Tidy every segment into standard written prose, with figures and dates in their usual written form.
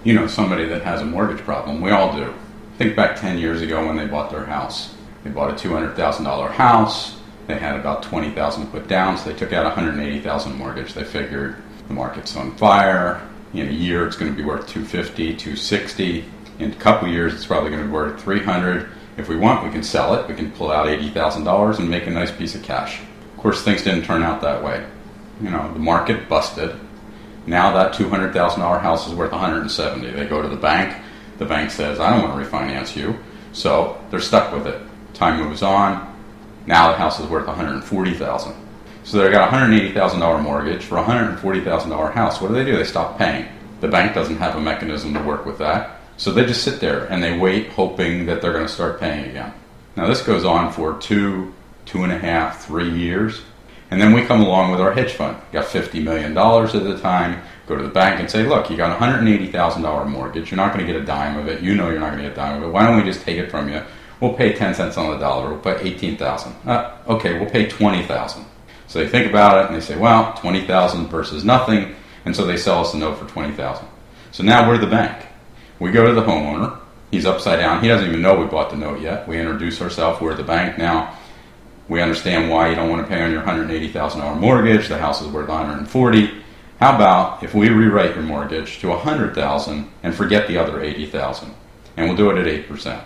you know somebody that has a mortgage problem. We all do. Think back 10 years ago when they bought their house. They bought a $200,000 house. They had about $20,000 to put down, so they took out $180,000 mortgage. They figured the market's on fire. In a year, it's going to be worth $250,000, $260,000. In a couple years, it's probably going to be worth $300,000. If we want, we can sell it. We can pull out $80,000 and make a nice piece of cash. Of course, things didn't turn out that way. You know, the market busted. Now that $200,000 house is worth $170,000. They go to the bank. The bank says, I don't want to refinance you. So they're stuck with it. Time moves on. Now the house is worth $140,000. So they got a $180,000 mortgage for a $140,000 house. What do? They stop paying. The bank doesn't have a mechanism to work with that. So they just sit there and they wait, hoping that they're going to start paying again. Now this goes on for 2.5, 3 years. And then we come along with our hedge fund. Got $50 million at the time. Go to the bank and say, look, you got a $180,000 mortgage. You're not going to get a dime of it. You know you're not going to get a dime of it. Why don't we just take it from you? We'll pay 10 cents on the dollar. We'll pay $18,000. Okay, we'll pay $20,000. So they think about it and they say, well, $20,000 versus nothing. And so they sell us a note for $20,000. So now we're the bank. We go to the homeowner. He's upside down. He doesn't even know we bought the note yet. We introduce ourselves. We're the bank now. We understand why you don't want to pay on your $180,000 mortgage. The house is worth $140,000. How about if we rewrite your mortgage to $100,000 and forget the other $80,000, and we'll do it at 8%.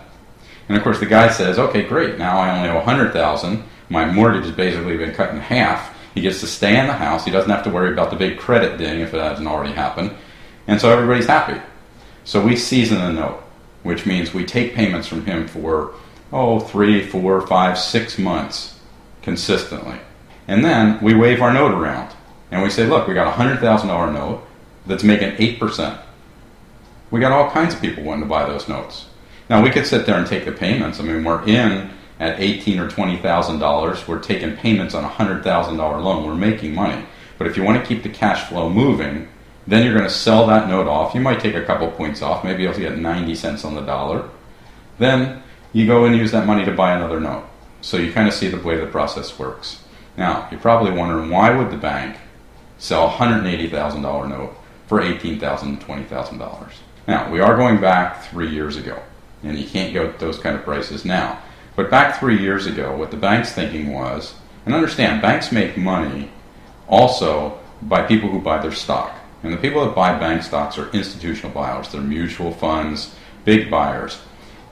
And of course, the guy says, "Okay, great. Now I only owe $100,000. My mortgage has basically been cut in half. He gets to stay in the house. He doesn't have to worry about the big credit ding if it hasn't already happened, and so everybody's happy." So we season the note, which means we take payments from him for 3, 4, 5, 6 months consistently, and then we wave our note around. And we say, look, we got a $100,000 note that's making 8%. We got all kinds of people wanting to buy those notes. Now, we could sit there and take the payments. I mean, we're in at $18,000 or $20,000. We're taking payments on a $100,000 loan. We're making money. But if you want to keep the cash flow moving, then you're going to sell that note off. You might take a couple points off. Maybe you'll get 90 cents on the dollar. Then you go and use that money to buy another note. So you kind of see the way the process works. Now, you're probably wondering, why would the bank sell a $180,000 note for $18,000 to $20,000. Now, we are going back 3 years ago, and you can't go at those kind of prices now. But back 3 years ago, what the bank's thinking was, and understand, banks make money also by people who buy their stock. And the people that buy bank stocks are institutional buyers. They're mutual funds, big buyers.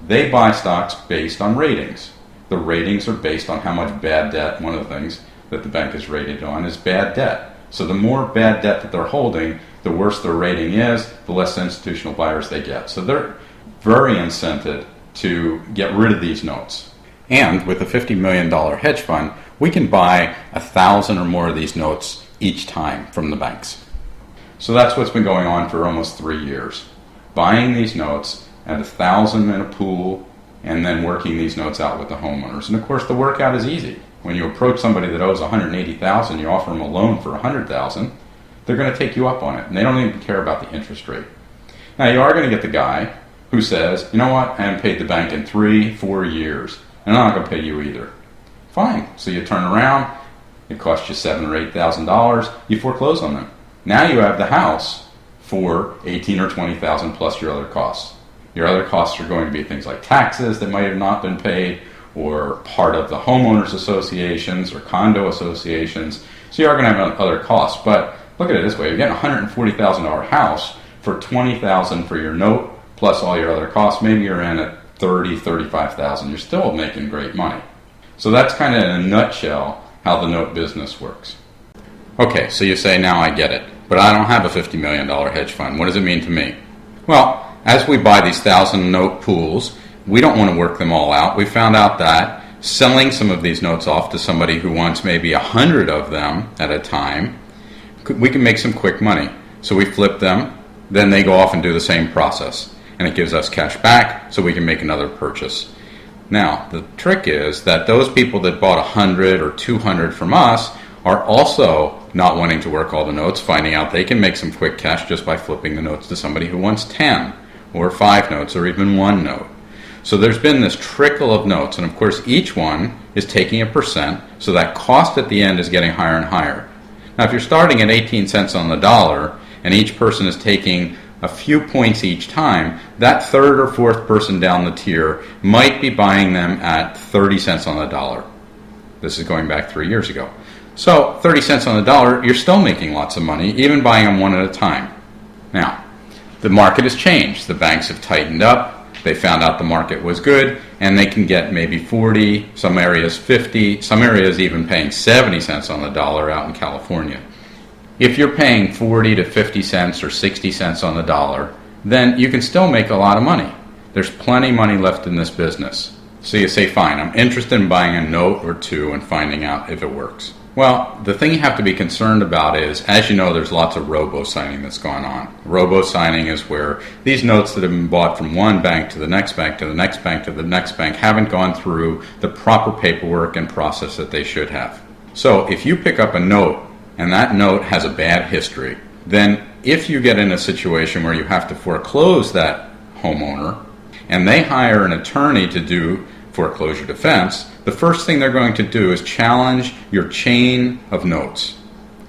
They buy stocks based on ratings. The ratings are based on how much bad debt. One of the things that the bank is rated on is bad debt. So the more bad debt that they're holding, the worse their rating is, the less institutional buyers they get. So they're very incented to get rid of these notes. And with a $50 million hedge fund, we can buy 1,000 or more of these notes each time from the banks. So that's what's been going on for almost 3 years. Buying these notes at 1,000 in a pool and then working these notes out with the homeowners. And of course, the workout is easy. When you approach somebody that owes $180,000, you offer them a loan for $100,000, they're going to take you up on it, and they don't even care about the interest rate. Now, you are going to get the guy who says, you know what, I haven't paid the bank in 3, 4 years, and I'm not going to pay you either. Fine. So you turn around, it costs you $7,000 or $8,000, you foreclose on them. Now you have the house for $18,000 or $20,000 plus your other costs. Your other costs are going to be things like taxes that might have not been paid, or part of the homeowners associations or condo associations. So you are going to have other costs. But look at it this way. You're getting a $140,000 house for $20,000 for your note plus all your other costs. Maybe you're in at $30,000, $35,000. You're still making great money. So that's kind of in a nutshell how the note business works. Okay, so you say, now I get it. But I don't have a $50 million hedge fund. What does it mean to me? Well, as we buy these 1,000 note pools, we don't want to work them all out. We found out that selling some of these notes off to somebody who wants maybe 100 of them at a time, we can make some quick money. So we flip them, then they go off and do the same process. And it gives us cash back so we can make another purchase. Now, the trick is that those people that bought 100 or 200 from us are also not wanting to work all the notes, finding out they can make some quick cash just by flipping the notes to somebody who wants 10 or 5 notes or even 1 note. So there's been this trickle of notes, and of course each one is taking a percent, so that cost at the end is getting higher and higher. Now if you're starting at 18 cents on the dollar, and each person is taking a few points each time, that third or fourth person down the tier might be buying them at 30 cents on the dollar. This is going back 3 years ago. So 30 cents on the dollar, you're still making lots of money, even buying them one at a time. Now, the market has changed. The banks have tightened up. They found out the market was good, and they can get maybe 40, some areas 50, some areas even paying 70 cents on the dollar out in California. If you're paying 40 to 50 cents or 60 cents on the dollar, then you can still make a lot of money. There's plenty of money left in this business. So you say, fine, I'm interested in buying a note or two and finding out if it works. Well, the thing you have to be concerned about is, as you know, there's lots of robo-signing that's gone on. Robo-signing is where these notes that have been bought from one bank to the next bank to the next bank to the next bank haven't gone through the proper paperwork and process that they should have. So if you pick up a note and that note has a bad history, then if you get in a situation where you have to foreclose that homeowner and they hire an attorney to do foreclosure defense, the first thing they're going to do is challenge your chain of notes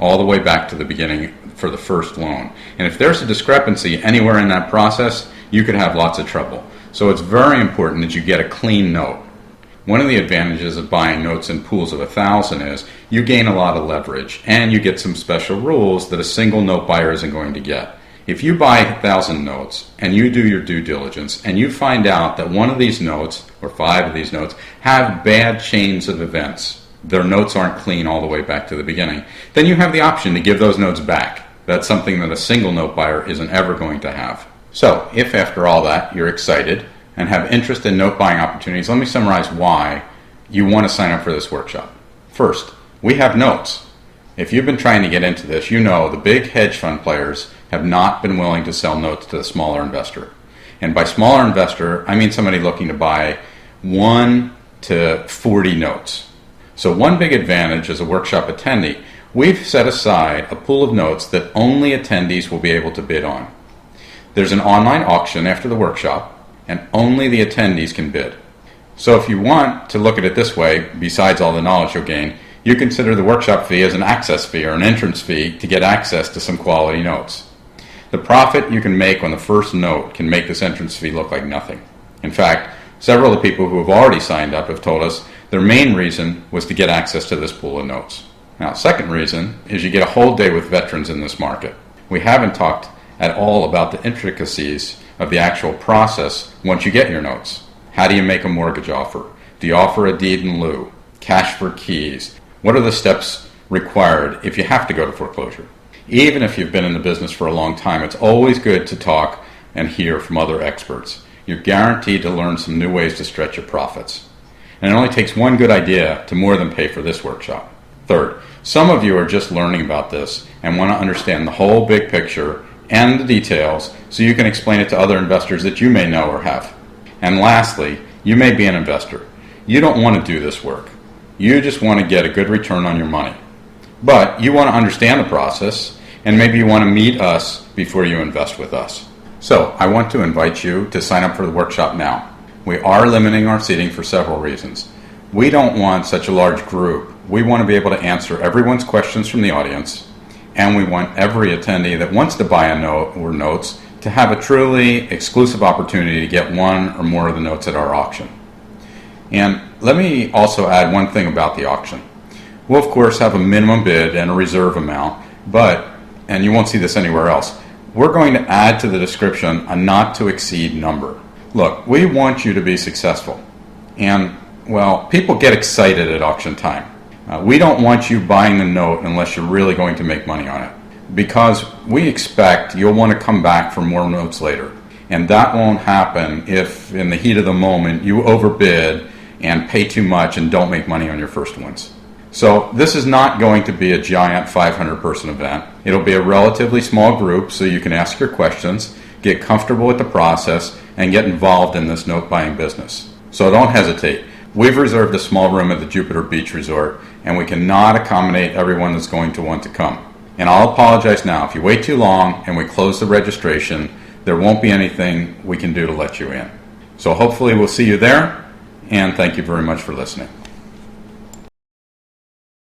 all the way back to the beginning for the first loan. And if there's a discrepancy anywhere in that process, you could have lots of trouble. So it's very important that you get a clean note. One of the advantages of buying notes in pools of 1,000 is you gain a lot of leverage, and you get some special rules that a single note buyer isn't going to get. If you buy 1,000 notes and you do your due diligence and you find out that one of these notes or 5 of these notes have bad chains of events, their notes aren't clean all the way back to the beginning, then you have the option to give those notes back. That's something that a single note buyer isn't ever going to have. So if after all that you're excited and have interest in note buying opportunities, let me summarize why you want to sign up for this workshop. First, we have notes. If you've been trying to get into this, you know the big hedge fund players have not been willing to sell notes to the smaller investor. And by smaller investor, I mean somebody looking to buy 1 to 40 notes. So one big advantage as a workshop attendee, we've set aside a pool of notes that only attendees will be able to bid on. There's an online auction after the workshop, and only the attendees can bid. So if you want to look at it this way, besides all the knowledge you'll gain, you consider the workshop fee as an access fee or an entrance fee to get access to some quality notes. The profit you can make on the first note can make this entrance fee look like nothing. In fact, several of the people who have already signed up have told us their main reason was to get access to this pool of notes. Now, second reason is you get a whole day with veterans in this market. We haven't talked at all about the intricacies of the actual process once you get your notes. How do you make a mortgage offer? Do you offer a deed in lieu? Cash for keys? What are the steps required if you have to go to foreclosure? Even if you've been in the business for a long time, it's always good to talk and hear from other experts. You're guaranteed to learn some new ways to stretch your profits. And it only takes one good idea to more than pay for this workshop. Third, some of you are just learning about this and want to understand the whole big picture and the details so you can explain it to other investors that you may know or have. And lastly, you may be an investor. You don't want to do this work. You just want to get a good return on your money. But you want to understand the process, and maybe you want to meet us before you invest with us. So I want to invite you to sign up for the workshop now. We are limiting our seating for several reasons. We don't want such a large group. We want to be able to answer everyone's questions from the audience, and we want every attendee that wants to buy a note or notes to have a truly exclusive opportunity to get one or more of the notes at our auction. And let me also add one thing about the auction. We'll of course have a minimum bid and a reserve amount, but, and you won't see this anywhere else, we're going to add to the description a not to exceed number. Look, we want you to be successful. And, well, people get excited at auction time. We don't want you buying the note unless you're really going to make money on it, because we expect you'll want to come back for more notes later. And that won't happen if in the heat of the moment you overbid and pay too much and don't make money on your first ones. So this is not going to be a giant 500-person event. It'll be a relatively small group so you can ask your questions, get comfortable with the process, and get involved in this note buying business. So don't hesitate. We've reserved a small room at the Jupiter Beach Resort, and we cannot accommodate everyone that's going to want to come. And I'll apologize now. If you wait too long and we close the registration, there won't be anything we can do to let you in. So hopefully we'll see you there, and thank you very much for listening.